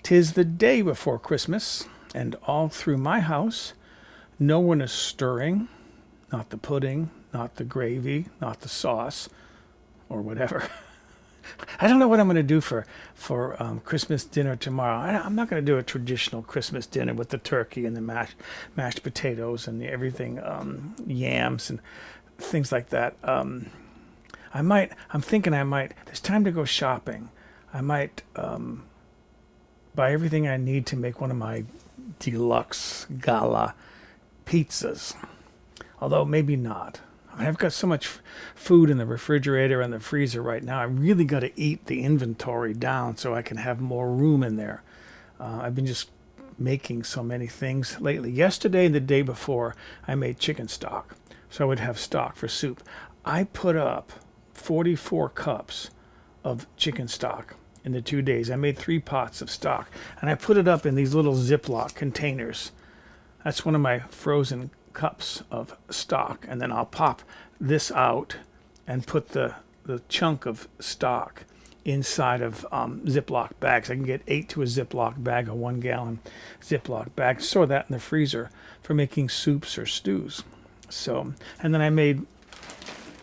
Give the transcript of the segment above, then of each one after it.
'Tis the day before Christmas, and all through my house no one is stirring, not the pudding, not the gravy, not the sauce, or whatever. I don't know what I'm going to do for Christmas dinner tomorrow. I'm not going to do a traditional Christmas dinner with the turkey and the mashed potatoes and everything, yams and things like that. I'm thinking I might. It's time to go shopping. I might buy everything I need to make one of my deluxe gala pizzas. Although maybe not. I mean, I've got so much food in the refrigerator and the freezer right now. I really got to eat the inventory down so I can have more room in there. I've been just making so many things lately. Yesterday and the day before, I made chicken stock, so I would have stock for soup. I put up 44 cups of chicken stock in the 2 days. I made 3 pots of stock, and I put it up in these little Ziploc containers. That's one of my frozen cups of stock, and then I'll pop this out and put the chunk of stock inside of Ziploc bags. I can get 8 to a Ziploc bag, a 1 gallon Ziploc bag. Store that in the freezer for making soups or stews. So, and then I made,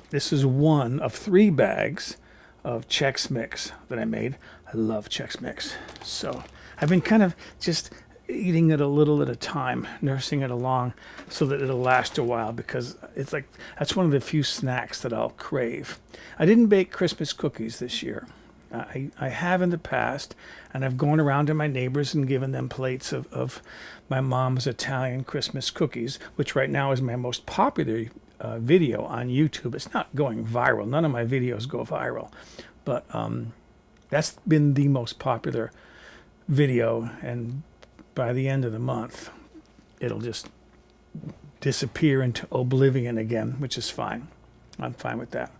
this is 1 of 3 bags of Chex Mix that I made. I love Chex Mix. So I've been kind of just eating it a little at a time, nursing it along so that it'll last a while, because it's like that's one of the few snacks that I'll crave. I didn't bake Christmas cookies this year. I have in the past, and I've gone around to my neighbors and given them plates of my mom's Italian Christmas cookies, which right now is my most popular video on YouTube. It's not going viral. None of my videos go viral, but that's been the most popular video, and by the end of the month, it'll just disappear into oblivion again, which is fine. I'm fine with that.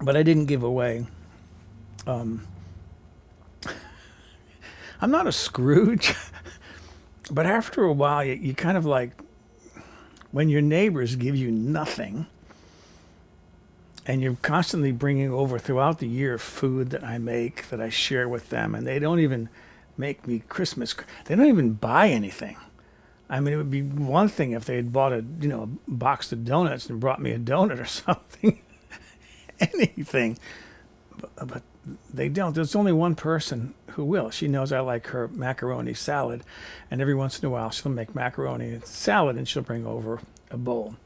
But I didn't give away. I'm not a Scrooge, but after a while, you kind of like, when your neighbors give you nothing, and you're constantly bringing over throughout the year food that I make, that I share with them, and they don't even make me Christmas. They don't even buy anything. I mean, it would be one thing if they had bought a box of donuts and brought me a donut or something, anything. But they don't. There's only one person who will. She knows I like her macaroni salad, and every once in a while she'll make macaroni and salad, and she'll bring over a bowl.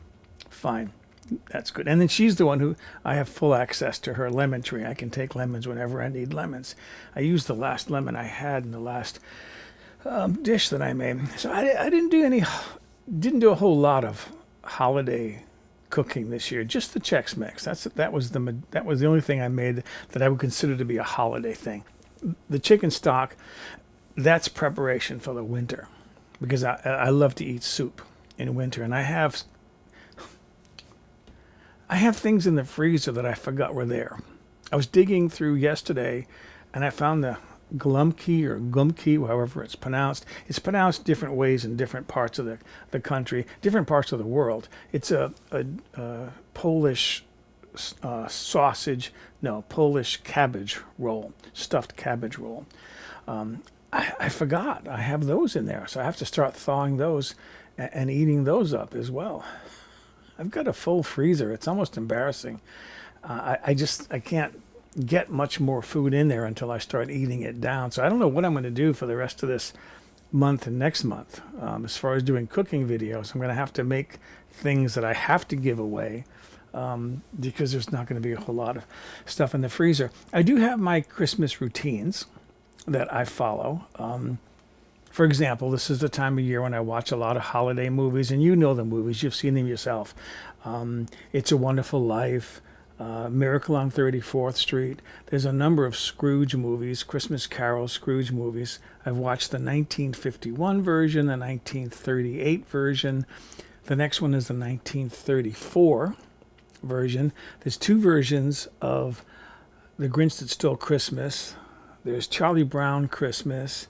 Fine. That's good. And then she's the one who I have full access to her lemon tree. I can take lemons whenever I need lemons. I used the last lemon I had in the last dish that I made. So I didn't do a whole lot of holiday cooking this year. Just the Chex Mix. That was the only thing I made that I would consider to be a holiday thing. The chicken stock, that's preparation for the winter, because I love to eat soup in winter, and I have things in the freezer that I forgot were there. I was digging through yesterday, and I found the glumke or gumke, however it's pronounced. It's pronounced different ways in different parts of the country, different parts of the world. It's a Polish Polish cabbage roll, stuffed cabbage roll. I forgot I have those in there, so I have to start thawing those and eating those up as well. I've got a full freezer. It's almost embarrassing. I can't get much more food in there until I start eating it down. So I don't know what I'm going to do for the rest of this month and next month. As far as doing cooking videos, I'm going to have to make things that I have to give away, because there's not going to be a whole lot of stuff in the freezer. I do have my Christmas routines that I follow. For example, this is the time of year when I watch a lot of holiday movies, and you know the movies, you've seen them yourself. It's a Wonderful Life, Miracle on 34th Street. There's a number of Scrooge movies, Christmas Carol Scrooge movies. I've watched the 1951 version, the 1938 version. The next one is the 1934 version. There's 2 versions of The Grinch That Stole Christmas. There's Charlie Brown Christmas,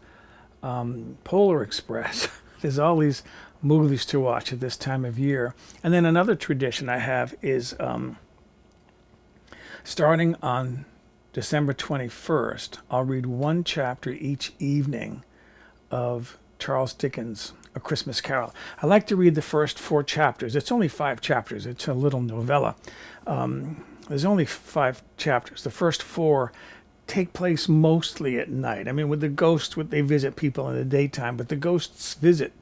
Polar Express. There's all these movies to watch at this time of year. And then another tradition I have is starting on December 21st, I'll read one chapter each evening of Charles Dickens' A Christmas Carol. I like to read the first 4 chapters. It's only 5 chapters. It's a little novella. There's only 5 chapters. The first 4 take place mostly at night. I mean, with the ghosts, they visit people in the daytime, but the ghosts visit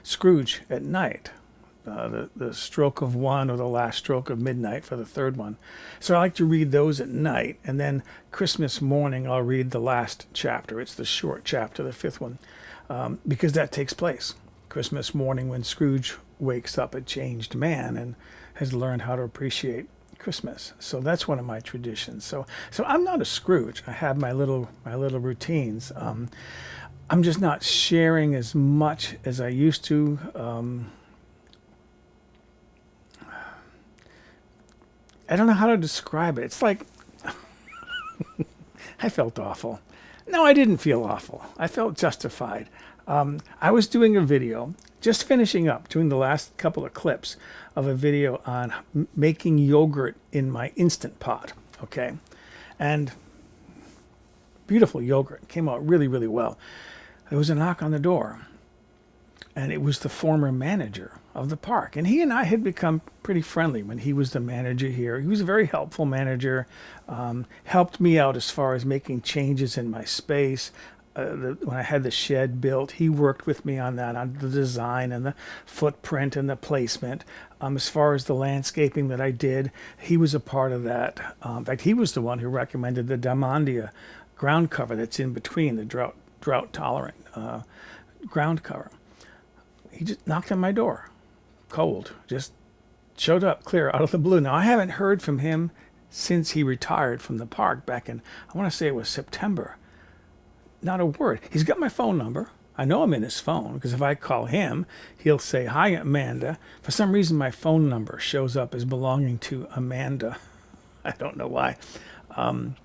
Scrooge at night. The stroke of 1 or the last stroke of midnight for the 3rd one. So I like to read those at night, and then Christmas morning I'll read the last chapter. It's the short chapter, the 5th one, because that takes place Christmas morning when Scrooge wakes up a changed man and has learned how to appreciate Christmas. So that's one of my traditions. So I'm not a Scrooge. I have my little routines. I'm just not sharing as much as I used to. I don't know how to describe it. It's like I felt awful. No, I didn't feel awful. I felt justified. I was doing a video, just finishing up, doing the last couple of clips of a video on making yogurt in my Instant Pot, okay? And beautiful yogurt. Came out really, really well. There was a knock on the door, and it was the former manager of the park. And he and I had become pretty friendly when he was the manager here. He was a very helpful manager, helped me out as far as making changes in my space. When I had the shed built, he worked with me on that, on the design and the footprint and the placement. As far as the landscaping that I did, he was a part of that. In fact, he was the one who recommended the Diamondia ground cover that's in between, the drought-tolerant ground cover. He just knocked on my door, cold, just showed up clear out of the blue. Now, I haven't heard from him since he retired from the park back in, I want to say it was September. Not a word. He's got my phone number. I know I'm in his phone because if I call him, he'll say, "Hi, Amanda." For some reason, my phone number shows up as belonging to Amanda. I don't know why. And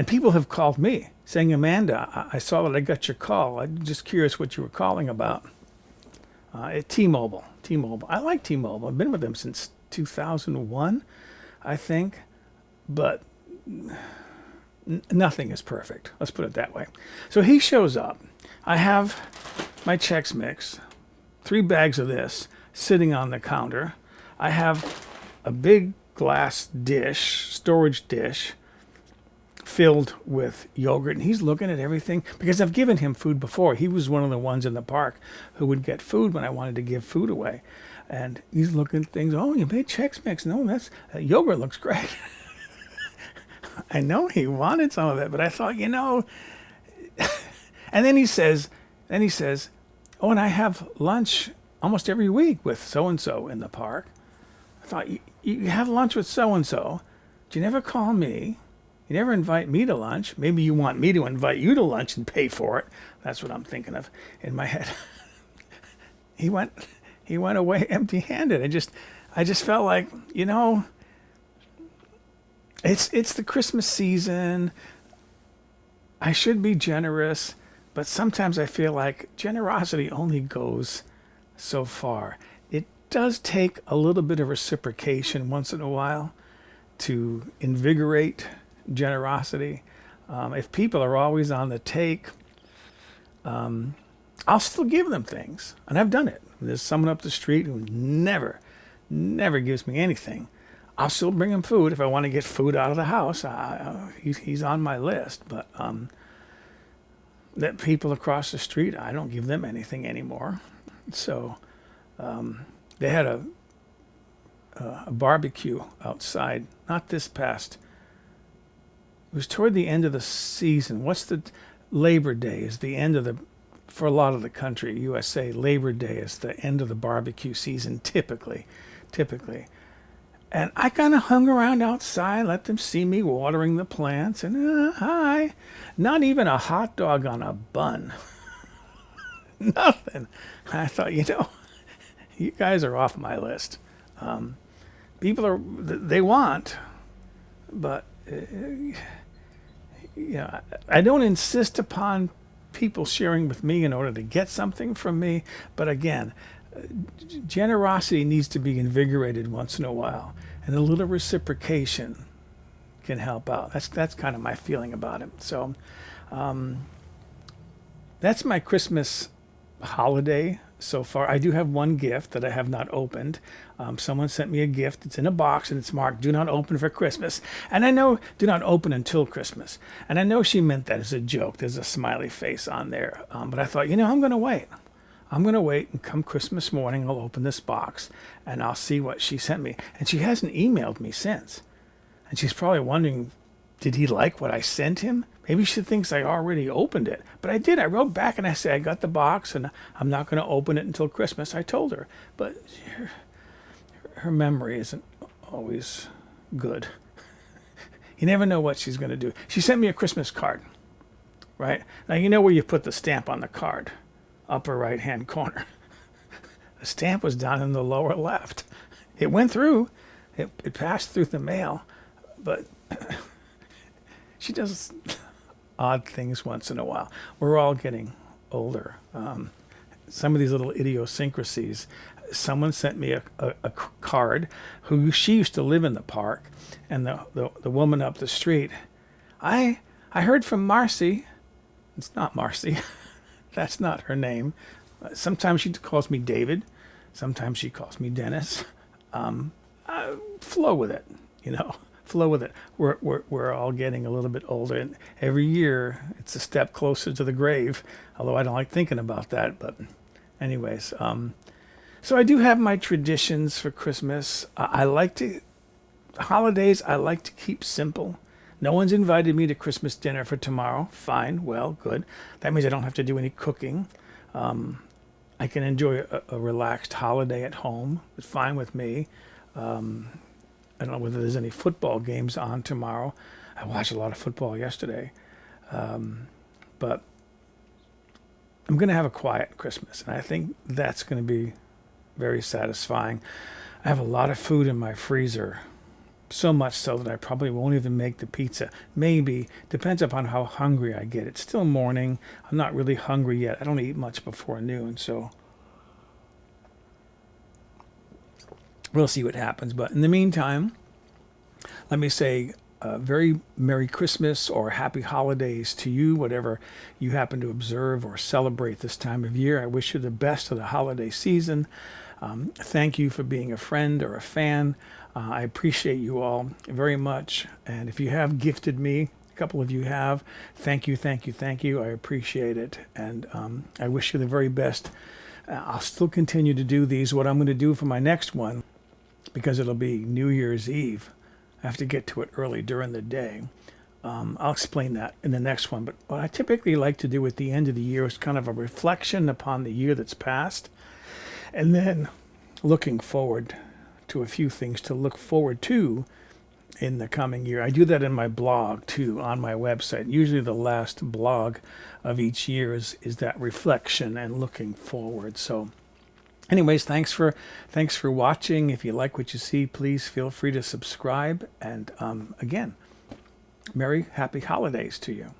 people have called me saying, "Amanda, I saw that I got your call. I'm just curious what you were calling about." At T-Mobile. I like T-Mobile. I've been with them since 2001, I think. But nothing is perfect. Let's put it that way. So he shows up. I have my Chex Mix, 3 bags of this sitting on the counter. I have a big glass dish, storage dish, filled with yogurt, and he's looking at everything because I've given him food before. He was one of the ones in the park who would get food when I wanted to give food away. And he's looking at things. "Oh, you made Chex Mix. No, yogurt looks great." I know he wanted some of it, but I thought, and then he says, "Oh, and I have lunch almost every week with so-and-so in the park." I thought, you have lunch with so-and-so. Do you never call me? You never invite me to lunch. Maybe you want me to invite you to lunch and pay for it. That's what I'm thinking of in my head. He went away empty-handed. I just felt like, it's the Christmas season. I should be generous, but sometimes I feel like generosity only goes so far. It does take a little bit of reciprocation once in a while to invigorate generosity. If people are always on the take, I'll still give them things, and I've done it. There's someone up the street who never gives me anything. I'll still bring him food if I want to get food out of the house. He's on my list, but that people across the street, I don't give them anything anymore. So they had a barbecue outside, not this past. It was toward the end of the season. What's the Labor Day is the end of for a lot of the country, USA, Labor Day is the end of the barbecue season, typically. And I kind of hung around outside, let them see me watering the plants, and hi. Not even a hot dog on a bun. Nothing. I thought, you guys are off my list. People they want, but I don't insist upon people sharing with me in order to get something from me. But again, generosity needs to be invigorated once in a while, and a little reciprocation can help out. That's kind of my feeling about it. So that's my Christmas holiday so far. I do have one gift that I have not opened. Someone sent me a gift. It's in a box and it's marked "Do not open for Christmas." And I know "Do not open until Christmas." And I know she meant that as a joke. There's a smiley face on there. But I thought, I'm going to wait. I'm going to wait, and come Christmas morning, I'll open this box and I'll see what she sent me. And she hasn't emailed me since. And she's probably wondering, did he like what I sent him? Maybe she thinks I already opened it. But I did. I wrote back and I said, I got the box and I'm not going to open it until Christmas. I told her. But her memory isn't always good. You never know what she's going to do. She sent me a Christmas card, right? Now, you know where you put the stamp on the card? Upper right-hand corner. The stamp was down in the lower left. It went through. It passed through the mail. But she does odd things once in a while. We're all getting older. Some of these little idiosyncrasies. Someone sent me a card who she used to live in the park, and the woman up the street. I heard from Marcy. It's not Marcy. That's not her name. Sometimes she calls me David. Sometimes she calls me Dennis. Flow with it, Flow with it. We're all getting a little bit older, and every year it's a step closer to the grave. Although I don't like thinking about that, but anyways, so I do have my traditions for Christmas. Holidays I like to keep simple. No one's invited me to Christmas dinner for tomorrow. Fine, well, good. That means I don't have to do any cooking. I can enjoy a relaxed holiday at home. It's fine with me. I don't know whether there's any football games on tomorrow. I watched a lot of football yesterday. But I'm going to have a quiet Christmas, and I think that's going to be very satisfying. I have a lot of food in my freezer, so much so that I probably won't even make the pizza. Maybe. Depends upon how hungry I get. It's still morning. I'm not really hungry yet. I don't eat much before noon, so we'll see what happens. But in the meantime, let me say a very Merry Christmas or Happy Holidays to you, whatever you happen to observe or celebrate this time of year. I wish you the best of the holiday season. Thank you for being a friend or a fan. I appreciate you all very much. And if you have gifted me, a couple of you have, thank you, thank you, thank you. I appreciate it. And I wish you the very best. I'll still continue to do these. What I'm going to do for my next one, because it'll be New Year's Eve, I have to get to it early during the day. I'll explain that in the next one. But what I typically like to do at the end of the year is kind of a reflection upon the year that's passed, and then looking forward to a few things to look forward to in the coming year. I do that in my blog too, on my website. Usually the last blog of each year is that reflection and looking forward. So anyways, thanks for watching. If you like what you see, please feel free to subscribe. And again, Merry Happy Holidays to you.